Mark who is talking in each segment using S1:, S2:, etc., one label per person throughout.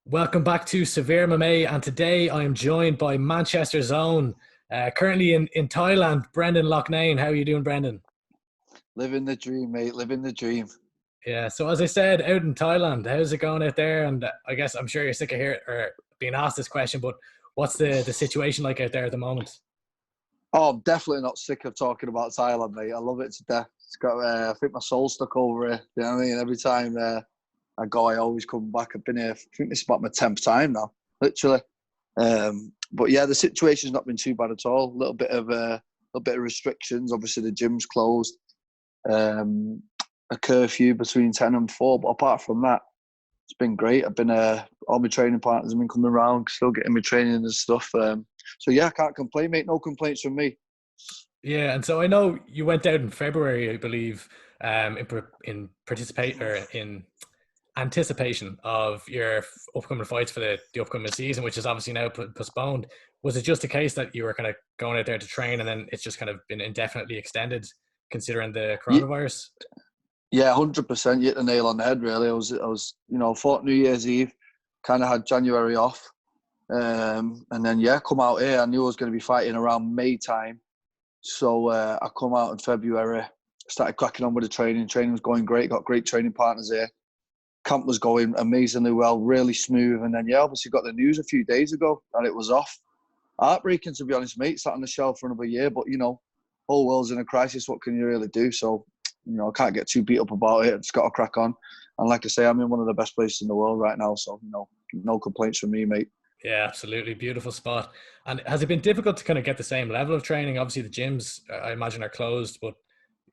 S1: Welcome back to Severe MMA, and today I am joined by Manchester's own, currently in Thailand, Brendan Loughnane. How are you doing, Brendan?
S2: Living the dream, mate. Living the dream.
S1: Yeah, so as I said, out in Thailand, how's it going out there? And I guess I'm sure you're sick of hearing or being asked this question, but what's the situation like out there at the moment?
S2: Oh, I'm definitely not sick of talking about Thailand, mate. I love it to death. It's got. I think my soul's stuck over here. You know what I mean? Every time I go, I always come back. I've been here. I think this is about my 10th time now, literally. But yeah, the situation's not been too bad at all. A little bit of restrictions. Obviously, the gym's closed. A curfew between 10 and 4. But apart from that, it's been great. I've been all my training partners have been coming around, still getting me training and stuff. So yeah, I can't complain, mate. No complaints from me.
S1: Yeah, and so I know you went out in February, I believe, in participate or in anticipation of your upcoming fights for the upcoming season, which is obviously now postponed. Was it just a case that you were kind of going out there to train and then it's just kind of been indefinitely extended considering the
S2: Yeah,
S1: coronavirus?
S2: yeah, 100%. You hit the nail on the head. Really, fought New Year's Eve, kind of had January off, and then yeah, come out here. I knew I was going to be fighting around May time, so I come out in February. Started cracking on with the training. Training was going great. Got great training partners here. Camp was going amazingly well, really smooth. And then yeah, obviously got the news a few days ago that it was off. Heartbreaking, to be honest, mate. Sat on the shelf for another year, but whole world's in a crisis. What can you really do? So, I can't get too beat up about it. It's got to crack on. And like I say, I'm in one of the best places in the world right now. So, no complaints from me, mate.
S1: Yeah, absolutely. Beautiful spot. And has it been difficult to kind of get the same level of training? Obviously, the gyms, I imagine, are closed, but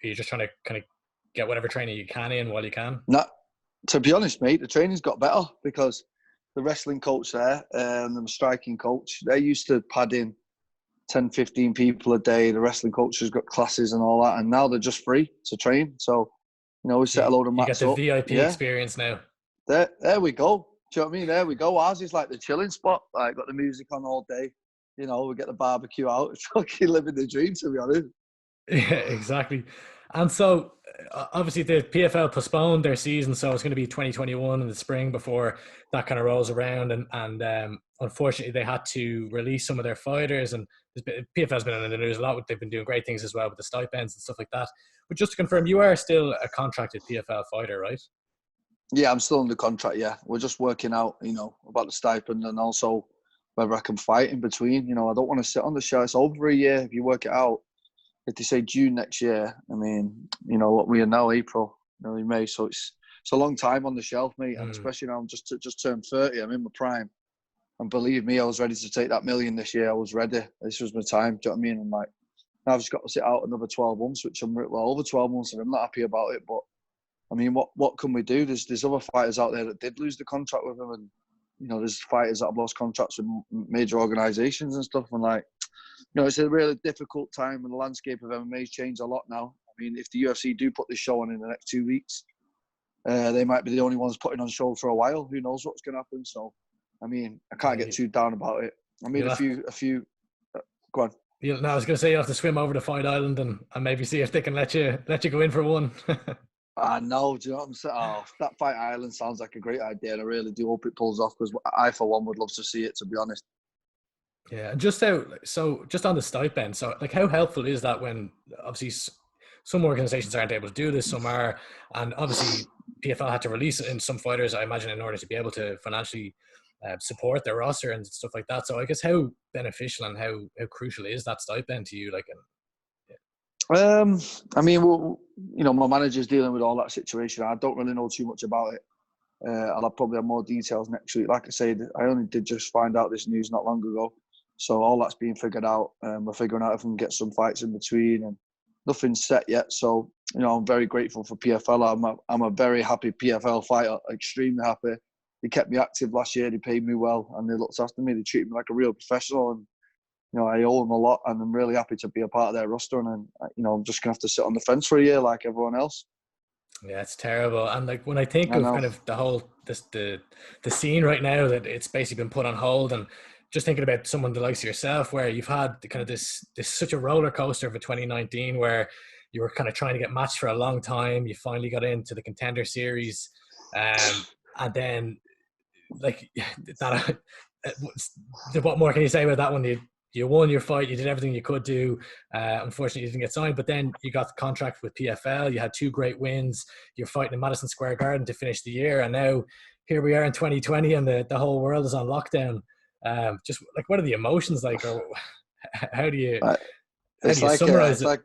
S1: you're just trying to kind of get whatever training you can in while you can.
S2: Not, to be honest, mate, the training's got better because the wrestling coach there and the striking coach, they used to pad in 10, 15 people a day. The wrestling coach has got classes and all that. And now they're just free to train. So, we set a load of
S1: You get
S2: mats
S1: the
S2: up.
S1: VIP
S2: Yeah,
S1: experience now.
S2: there we go. Do you know what I mean? There we go. Ours is like the chilling spot. Like, got the music on all day. We get the barbecue out. It's fucking living the dream, to be honest.
S1: Yeah, exactly. And so obviously the PFL postponed their season, so it's going to be 2021 in the spring before that kind of rolls around. And unfortunately, they had to release some of their fighters. And PFL's been in the news a lot. They've been doing great things as well with the stipends and stuff like that. But just to confirm, you are still a contracted PFL fighter, right?
S2: Yeah, I'm still under contract. Yeah, we're just working out, about the stipend and also whether I can fight in between. I don't want to sit on the show. It's over a year if you work it out. If they say June next year, I mean, what we are now, April, early May. So it's a long time on the shelf, mate. And
S1: Mm.
S2: especially now I'm just turned 30. I'm in my prime. And believe me, I was ready to take that million this year. I was ready. This was my time. Do you know what I mean? And like, now I've just got to sit out another 12 months, which over 12 months, and I'm not happy about it. But I mean, what can we do? There's other fighters out there that did lose the contract with them, and there's fighters that have lost contracts with major organisations and stuff. And like, it's a really difficult time, and the landscape of MMA's changed a lot now. I mean, if the UFC do put this show on in the next 2 weeks, they might be the only ones putting on show for a while. Who knows what's going to happen? So, I mean, I can't get
S1: Yeah,
S2: too down about it. I mean,
S1: you'll
S2: a
S1: have,
S2: few. Go on.
S1: no, I was going to say you'll have to swim over to Fight Island and maybe see if they can let you go in for one.
S2: I know, do you know what I'm saying? Oh, that Fight Island sounds like a great idea, and I really do hope it pulls off because I, for one, would love to see it, to be honest.
S1: Yeah, and just on the stipend, so like how helpful is that when obviously some organizations aren't able to do this, some are, and obviously PFL had to release it in some fighters, I imagine, in order to be able to financially support their roster and stuff like that. So I guess how beneficial and how crucial is that stipend to you? Like,
S2: I mean, well, my manager's dealing with all that situation. I don't really know too much about it. I'll probably have more details next week. Like I said, I only did just find out this news not long ago. So all that's being figured out. We're figuring out if we can get some fights in between, and nothing's set yet. So, I'm very grateful for PFL. I'm a very happy PFL fighter, extremely happy. They kept me active last year. They paid me well, and they looked after me. They treated me like a real professional, and I owe them a lot, and I'm really happy to be a part of their roster. And I'm just gonna have to sit on the fence for a year like everyone else.
S1: yeah, it's terrible. And like when I think
S2: I
S1: of
S2: know.
S1: kind of the scene right now that it's basically been put on hold, and just thinking about someone the likes of yourself, where you've had kind of this such a roller coaster of a 2019, where you were kind of trying to get matched for a long time. You finally got into the contender series, and then like that. What more can you say about that one? You won your fight. You did everything you could do. Unfortunately, you didn't get signed. But then you got the contract with PFL. You had 2 great wins. You're fighting in Madison Square Garden to finish the year. And now here we are in 2020, and the whole world is on lockdown. Just like, what are the emotions like, or how do you
S2: Like,
S1: how do you summarize it?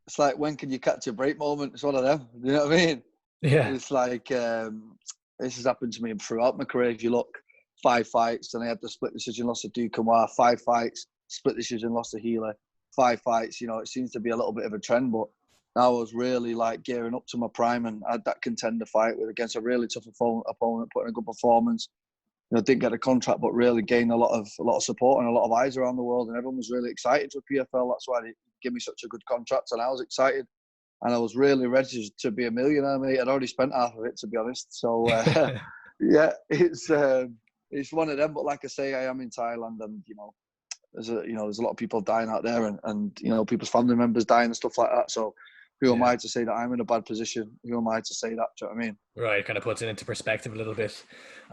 S2: it's like when can you catch a break moment? It's one of them. You know what I mean?
S1: Yeah,
S2: It's like this has happened to me throughout my career. If you look, 5 fights, then I had the split decision loss to Dukamwa. 5 fights, split decision loss to Healer. 5 fights. You know, it seems to be a little bit of a trend, but now I was really like gearing up to my prime, and I had that contender fight against a really tough opponent, putting a good performance. You know, didn't get a contract, but really gained a lot of support and a lot of eyes around the world, and everyone was really excited for PFL. That's why they gave me such a good contract, and I was excited, and I was really ready to be a millionaire, mate. I'd already spent half of it, to be honest. So yeah, it's one of them. But like I say, I am in Thailand, and there's a lot of people dying out there, and people's family members dying and stuff like that. So who am I to say that I'm in a bad position? Who am I to say that? Do you know what I mean?
S1: Right, kind of puts it into perspective a little bit.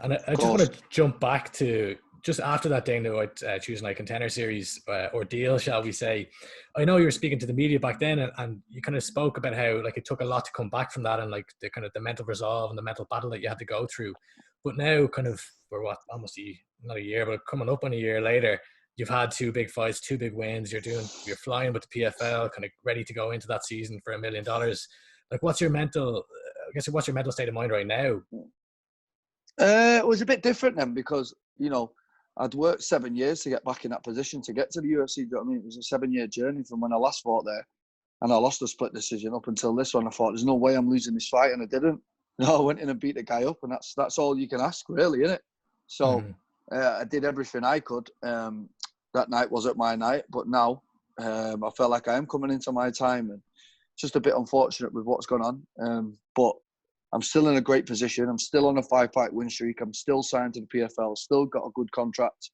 S1: And I
S2: Of
S1: just want
S2: course.
S1: to jump back to just after that Dana White choosing like contender series ordeal, shall we say. I know you were speaking to the media back then, and you kind of spoke about how like it took a lot to come back from that, and like the kind of the mental resolve and the mental battle that you had to go through. But now, kind of, we're what, almost not a year, but coming up on a year later, you've had 2 big fights, 2 big wins. You're flying with the PFL, kind of ready to go into that season for $1 million. Like, what's your mental state of mind right now?
S2: It was a bit different then because, I'd worked 7 years to get back in that position to get to the UFC. Do you know what I mean? It was a 7-year journey from when I last fought there, and I lost a split decision up until this one. I thought, there's no way I'm losing this fight, and I didn't. No, I went in and beat the guy up, and that's all you can ask, really, isn't it? So I did everything I could. That night wasn't my night, but now I felt like I am coming into my time, and just a bit unfortunate with what's gone on. But I'm still in a great position. I'm still on a 5-fight win streak. I'm still signed to the PFL. Still got a good contract.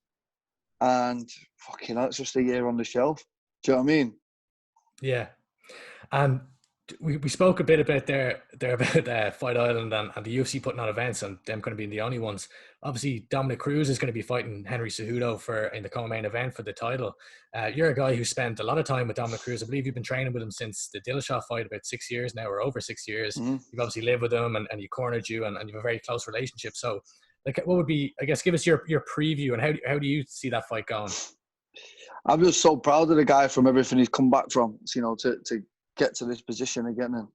S2: And fucking hell, it's just a year on the shelf. Do you know what I mean?
S1: Yeah. And we spoke a bit about there about Fight Island and the UFC putting on events and them kind of being the only ones. Obviously, Dominick Cruz is going to be fighting Henry Cejudo in the co-main event for the title. You're a guy who spent a lot of time with Dominick Cruz. I believe you've been training with him since the Dillashaw fight about 6 years now, or over 6 years.
S2: Mm-hmm.
S1: You've obviously lived with him and you cornered you, and you have a very close relationship. So, like, what would be, I guess, give us your preview, and how do you see that fight going?
S2: I'm just so proud of the guy from everything he's come back from. To get to this position again and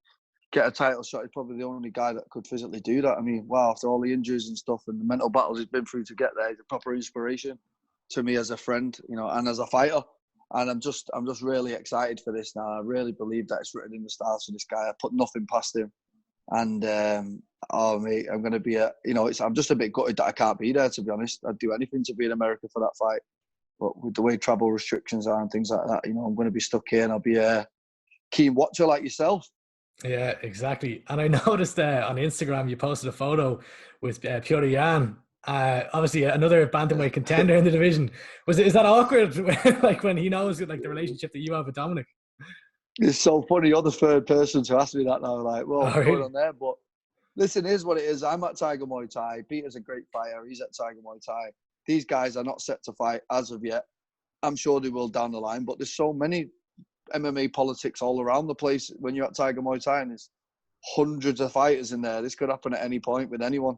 S2: get a title shot. He's probably the only guy that could physically do that. I mean, wow, after all the injuries and stuff and the mental battles he's been through to get there, he's a proper inspiration to me as a friend, and as a fighter. And I'm just really excited for this now. I really believe that it's written in the stars for this guy. I put nothing past him. And mate, I'm going to be I'm just a bit gutted that I can't be there, to be honest. I'd do anything to be in America for that fight. But with the way travel restrictions are and things like that, I'm going to be stuck here, and I'll be a keen watcher like yourself.
S1: Yeah, exactly. And I noticed on Instagram you posted a photo with Piotr Jan. Obviously, another bantamweight contender in the division. Is that awkward? Like when he knows like the relationship that you have with Dominic?
S2: It's so funny. You're the third person to ask me that now. Like, well, what's going
S1: Really?
S2: on there? But listen, here's what it is. I'm at Tiger Muay Thai. Peter's a great fighter. He's at Tiger Muay Thai. These guys are not set to fight as of yet. I'm sure they will down the line. But there's so many MMA politics all around the place when you're at Tiger Muay Thai, and there's hundreds of fighters in there. This could happen at any point with anyone.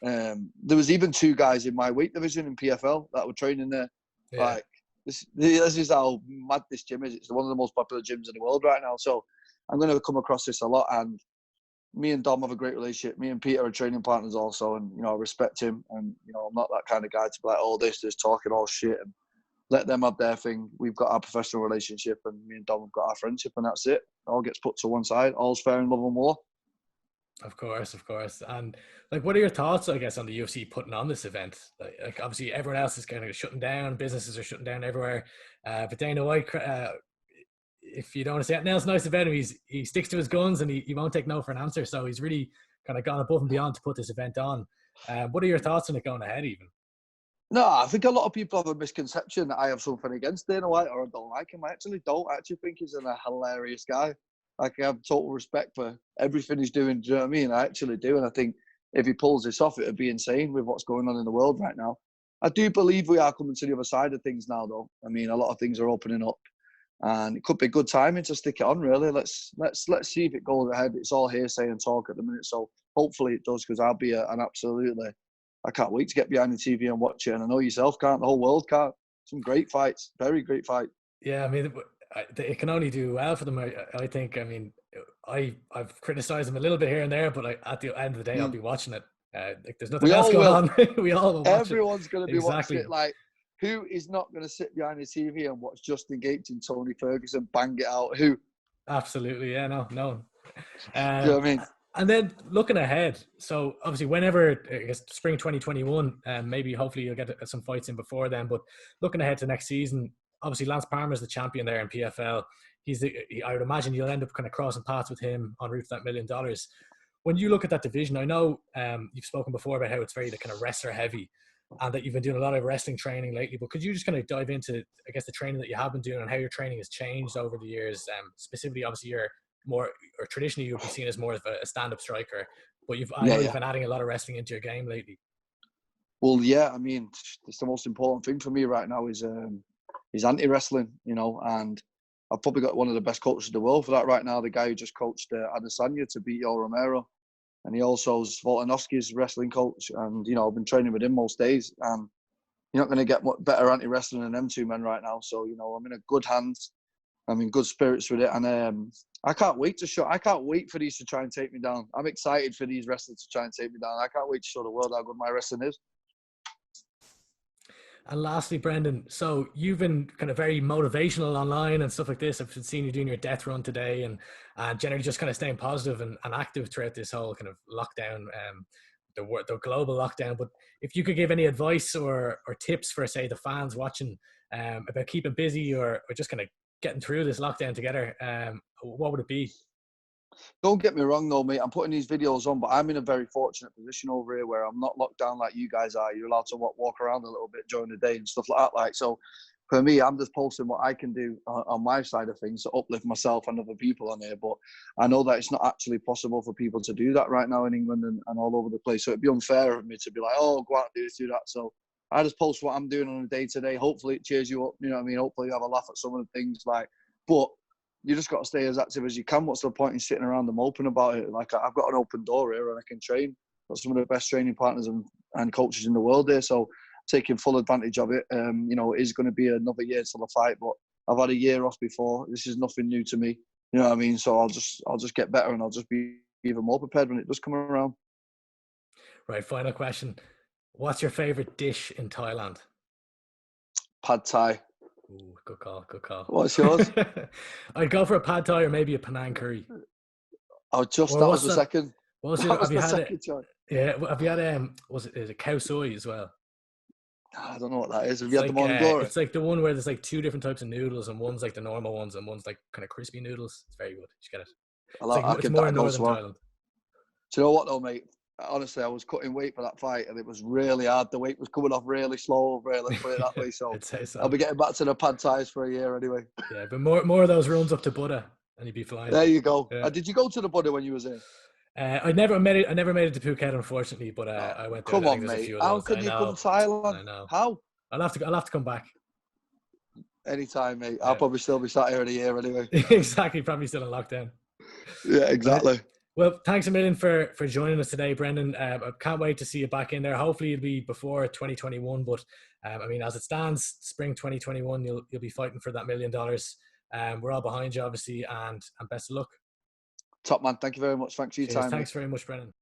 S2: There was even 2 guys in my weight division in PFL that were training there.
S1: Yeah.
S2: Like this is how mad this gym is. It's one of the most popular gyms in the world right now. So I'm going to come across this a lot. And me and Dom have a great relationship. Me and Peter are training partners also, and I respect him. And I'm not that kind of guy to be like, oh, this talking all shit, and let them have their thing. We've got our professional relationship, and me and Dom have got our friendship, and that's it. It all gets put to one side. All's fair in love and war.
S1: Of course. And like, what are your thoughts, I guess, on the UFC putting on this event? Like obviously, everyone else is kind of shutting down. Businesses are shutting down everywhere. But Dana White, if you don't want to say it, now it's nice about him. He sticks to his guns, and he won't take no for an answer. So he's really kind of gone above and beyond to put this event on. What are your thoughts on it going ahead, even?
S2: No, I think a lot of people have a misconception that I have something against Dana White or I don't like him. I actually don't. I actually think he's a hilarious guy. Like, I have total respect for everything he's doing. Do you know what I mean? I actually do. And I think if he pulls this off, it would be insane with what's going on in the world right now. I do believe we are coming to the other side of things now, though. I mean, a lot of things are opening up, and it could be good timing to stick it on. Really, let's see if it goes ahead. It's all hearsay and talk at the minute, so hopefully it does, because I'll be an absolutely. I can't wait to get behind the TV and watch it. And I know yourself can't. The whole world can't. Some great fights, very great fight.
S1: Yeah, I mean, it can only do well for them. I think. I mean, I've criticized them a little bit here and there, but at the end of the day, I'll be watching it. Like, there's nothing else going on. We all will watch
S2: Everyone's going to be
S1: exactly.
S2: watching it. Like, who is not going to sit behind the TV and watch Justin Gaethje and Tony Ferguson bang it out? Who?
S1: Absolutely, yeah, no.
S2: Do you know what I mean?
S1: And then looking ahead, so obviously whenever, I guess, spring 2021, maybe hopefully you'll get some fights in before then. But looking ahead to next season, obviously Lance Palmer's the champion there in PFL. I would imagine you'll end up kind of crossing paths with him en route to that $1 million. When you look at that division, I know you've spoken before about how it's very kind of wrestler heavy, and that you've been doing a lot of wrestling training lately. But could you just kind of dive into, I guess, the training that you have been doing and how your training has changed over the years? Specifically, obviously, you're more, or traditionally you'll be seen as more of a stand-up striker, but I know you've been adding a lot of wrestling into your game lately.
S2: Well, yeah, I mean, it's the most important thing for me right now is anti-wrestling, you know, and I've probably got one of the best coaches in the world for that right now, the guy who just coached Adesanya to beat Yoel Romero, and he also is Volkanovski's wrestling coach, and, you know, I've been training with him most days, and you're not going to get much better anti-wrestling than them two men right now, so, you know, I'm in a good hands, I'm in good spirits with it, and I can't wait to show. I can't wait for these to try and take me down. I'm excited for these wrestlers to try and take me down. I can't wait to show the world how good my wrestling is.
S1: And lastly, Brendan, so you've been kind of very motivational online and stuff like this. I've seen you doing your death run today, and generally just kind of staying positive and active throughout this whole kind of lockdown, the global lockdown. But if you could give any advice or tips for, say, the fans watching about keeping busy or just kind of getting through this lockdown together, what would it be?
S2: Don't get me wrong though, mate. I'm putting these videos on, but I'm in a very fortunate position over here where I'm not locked down like you guys are. You're allowed to walk around a little bit during the day and stuff like that. Like, so for me, I'm just posting what I can do on my side of things to uplift myself and other people on here. But I know that it's not actually possible for people to do that right now in England and all over the place. So it'd be unfair of me to be like, oh, go out and do this, do that. So I just post what I'm doing on a day to day. Hopefully it cheers you up. You know what I mean? Hopefully you have a laugh at some of the things, like, but you just got to stay as active as you can. What's the point in sitting around and moping about it? Like, I've got an open door here and I can train. Got some of the best training partners and coaches in the world here. So taking full advantage of it. You know, it is going to be another year till the fight, but I've had a year off before. This is nothing new to me. You know what I mean? So I'll just get better and I'll just be even more prepared when it does come around.
S1: Right. Final question. What's your favorite dish in Thailand?
S2: Pad Thai.
S1: Ooh, good call, good call.
S2: What's yours?
S1: I'd go for a pad thai or maybe a Penang curry.
S2: Oh, that was the second.
S1: What was it?
S2: That was
S1: have you
S2: the
S1: had
S2: second choice.
S1: Yeah, have you had is it khao soi as well?
S2: I don't know what that is. Have you had the morning glory?
S1: It's like the one where there's like two different types of noodles, and one's like the normal ones, and one's like kind of crispy noodles. It's very good. You should get it. It's more in Northern Thailand.
S2: Do you know what though, mate? Honestly, I was cutting weight for that fight, and it was really hard. The weight was coming off really slow over here. Let's put it that way. So I'll be getting back to the pad thais for a year anyway.
S1: Yeah, but more of those runs up to Buddha, and you'd be flying.
S2: There you go.
S1: Yeah.
S2: Did you go to the Buddha when you was in?
S1: I never made it to Phuket, unfortunately. But I went there.
S2: Come on, mate. How could you come to Thailand?
S1: I know.
S2: How?
S1: I'll have to come back.
S2: Anytime, mate. Yeah. I'll probably still be sat here in a year anyway.
S1: Exactly. Probably still in lockdown.
S2: Yeah, exactly.
S1: Well, thanks a million for joining us today, Brendan. I can't wait to see you back in there. Hopefully it'll be before 2021, but I mean, as it stands, spring 2021, you'll be fighting for that $1 million. We're all behind you, obviously, and best of luck.
S2: Top man, thank you very much. Thanks for your time.
S1: Thanks very much, Brendan.